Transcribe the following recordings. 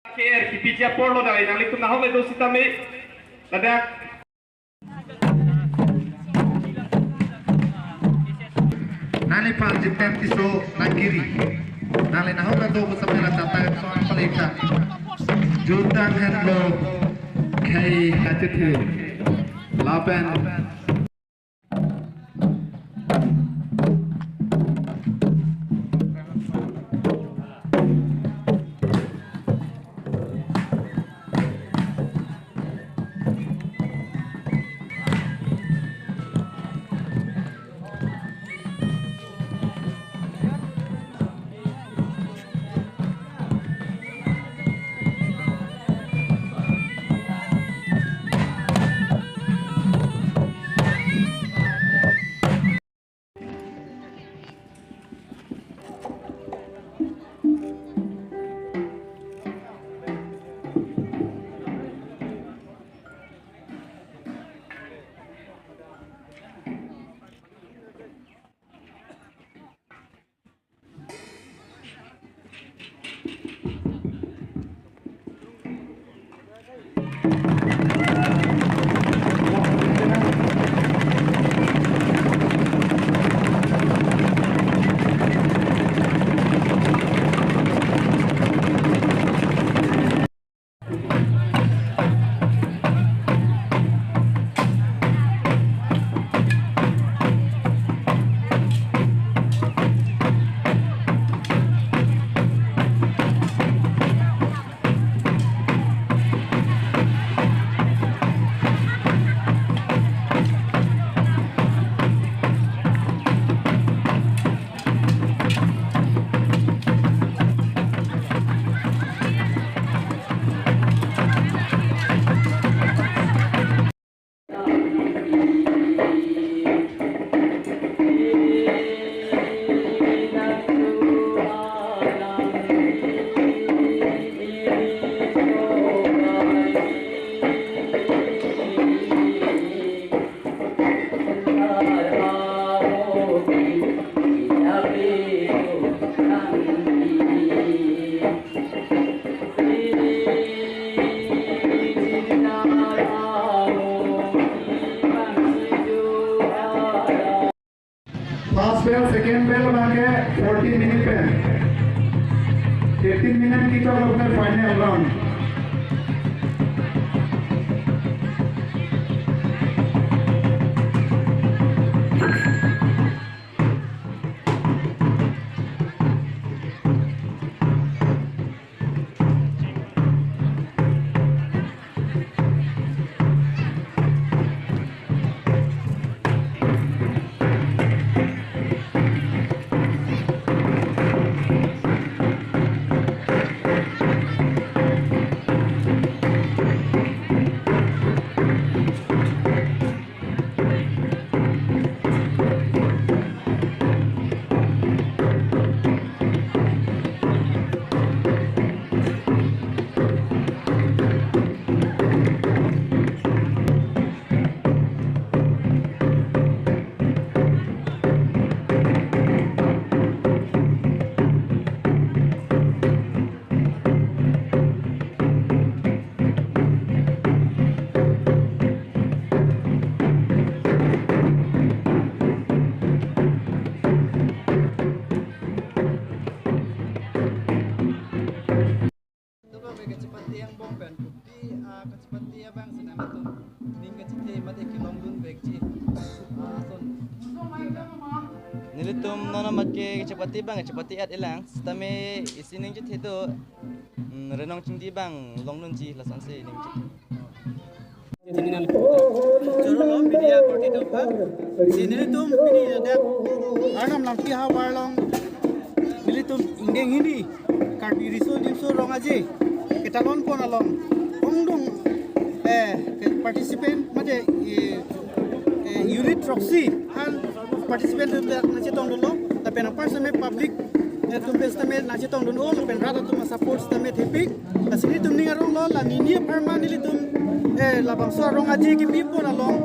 Akhir kipija porlo dari nalik tu nahok le dosi tami ladak Nali pal jitem tiso nagiri nali nahok na do sampai na tata soal palika Jordan Hendlo kai hatithi laban First bell, second bell मांगे 14 minute पे 18 minute की तो अपने final round Nilitum nono makke cepati bang cepati at ilang stame isining jit itu renong cingdi bang longlun ji lasan se ning jit Jorolom media korti dongka sinilitum pini dak arnam langki ha warlong nilitum ingeng hindi karbi riso dimso rong aje ketalon pon along ongdong participant made unit proxy han participant nache tong dolo tapi na person me public tum besta me nache tong dolo pen rata tum support stame thepik asini tum ninga rong lo la nini perma nilitum la bangso rong aji ki pipo na long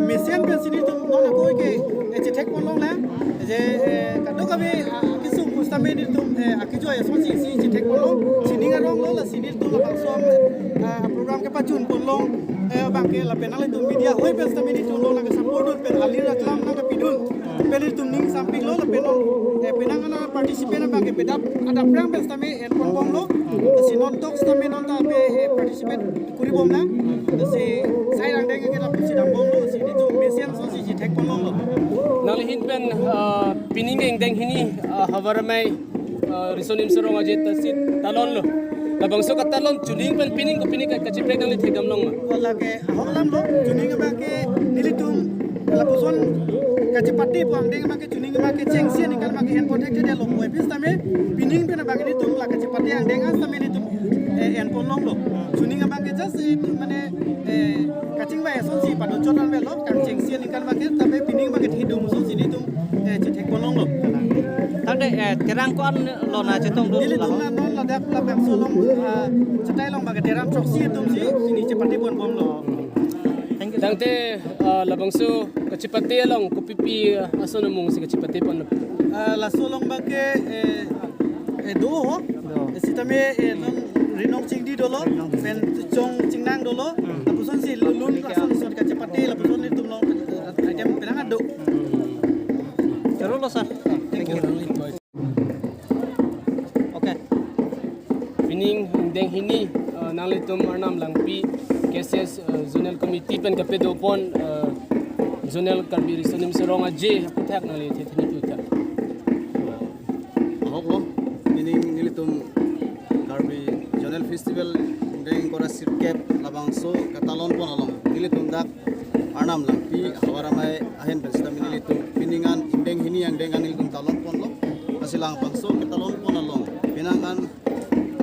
mesian ben sini tum non ko ke che tek pon long la je kado ka be kisum tame ni tum akijo ya son si tek pon lo sini ngarong lo la sini tum la bangsom program ke pajun pon lo bang ke la penal tum media hoi bes tame ni tum lo la support pen alir aklam na pidul pelir tum ning samping lo la penon penangan na participate na bang ke pedap ada prang bes tame en pon bom lo sinon tok tame non ta be participate kuri bom na si sai rang deng ke la sidam bom lo sini tum mesian so si tek pon lo nalihin pen pining eng deng hini hawaramai risonim sorong aje tasit talon lo labang so katalon tuning pen pining ko pining ka chipre kang lithegam long wala ke holam lo tuning ba ke nilitum la puson ka chipati po ang ding ma ke tuning ma ke chengsi ni kal ma ke hand protected lo mo epis tame pining pe na ba ke nitum la ka chipati ang ding as tame nitum en pon long lo tuning ba ke just mane kaching ba son si padu chonan be lo kang chengsi ni kal ma ke tame pining ba ke hidum so si nitum chithek pon long lo Tade terang kon lo na chetong dulu nilitum na non la dak la bam so long chatai long ba ke teram chok si tum si sini chipati pon bom lo dangte labang so kachipate long ko pipi aso na mong si kachipate pon la solong ba ke do ho si tame non rinong chingdi dolo pen chong chingnang dolo la puson si lun la son son ka chapati la puson ni tum long item penang ado Terus lo sir. Thank you. Okay. pining deng hini nalitum arnam langpi cases zonal committee pen kapedo pon zonal karbi risonim sorong aje putak nali thethni putak Hoko ini nilitum Karbi Jonel Festival deng kora sirkep labangso katalon pon along nilitum dak arnam langpi hawaramai ahen bestam nilitum piningan indeng hini yang dengan nilitum talon pon lo asilang bangso katalon pon along pinangan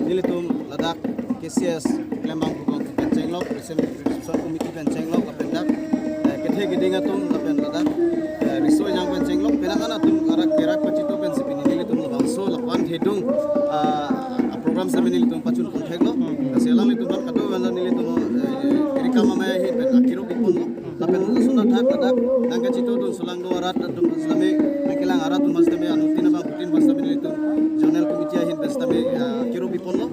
nilitum ladak KCS Lembang Pukong Pencenglok Reception Committee Pencenglok lapendak kethe gedingatum lapen ladak riso yang Pencenglok pinangan atum arak kerak pacito pensipini nilitum labangso lapan hedung program sa nilitum pacun kontheglo kaselang nilitum kado wala nilitum rikama maya he pen akiro pipon lapen sunat hak ladak nangka cito dun sulang do arat atum islami nakilang arat tum mastame anutina ba putin mastame nilitum Jonel Committee ahin bestame akiro pipon lo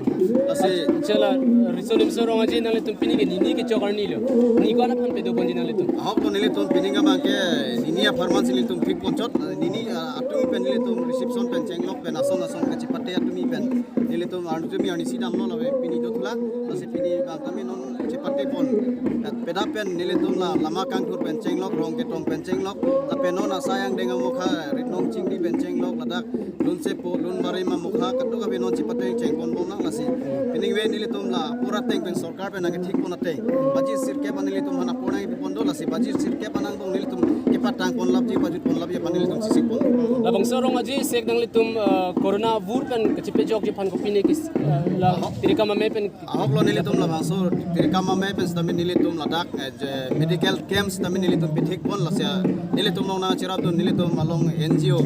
ase chala risonim sorong aje nalitum pining ni ke chokarni lo ni ko na phan pedo bonji nalitum ahok to nilitum pininga bangke ninia farman nilitum fik ponchot nini atumi pen nilitum reception pen chenglok pen ason ason ke chipate atumi pen nilitum artumi anisi damno lawe pini dotula ase pini bangtami non chipate pon peda pen nilitum la lama kangkur pen chenglok rong ke tong pen chenglok ta penon asayang dengan mukha ritnong chingdi pen chenglok ladak lun sepo lun marima mukha katu ka penon chipate chengpon bom nang lasi pining we nilitum la pura teng pen sarkar pen nang thik pon ateng baji sirke pan nilitum hana ponai pon do lasi baji sirke panang bong nilitum kipatang pon labji bajut pon labji pan nilitum sisik pon labang sorong aje sek nalitum corona vur pen kachipe jok je phan ko pine kis la tirikama me pen ahok lo nilitum la bangso tirikama me pen stamin nilitum ladak medical camps stamin nilitum pithik pon lasya nilitum nong na chiradun nilitum malong NGO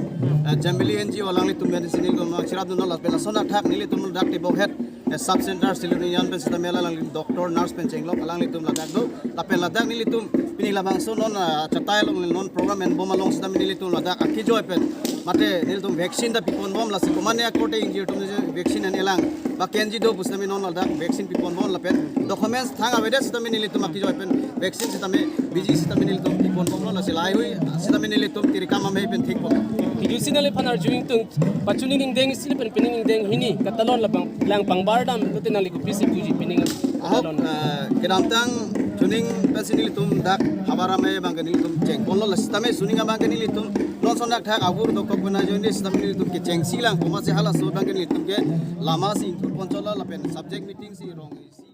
Jambili NGO lang nilitum medicine nilitum na chiradun la pen sona thak nilitum dak te bohet sub center siluni yan pen sta mela lang doctor nurse pen chenglok alang nilitum ladak do lapen ladak nilitum pini la bangso non chatai long non program en bomalong stamin nilitum ladak akijo pen mate nilitum vaccine da pipon bom la sikomane akote ingi tum vaccine en elang ba kenji do pustamin non ladak vaccine pipon bom la pen documents thanga wede stamin nilitum akijo pen vaccine sitame biji stamin nilitum pipon bom la silai hui stamin nilitum tirikama me pen thik pon hidusinale phanar juing tung pachuning ing deng sil pen pining ing deng hini katalon labang lang pangbardam lutinali ko pisi puji pining ahok kedamtang tuning pesinilitum dak habarame bangkanilitum ceng ponlo lastame suninga bangkanilitum non sonak thak agur dokok bena jondi staminilitum ke ceng silang poma se hala so bangkanilitum ke lama si ponchola lapen subject meeting si rong si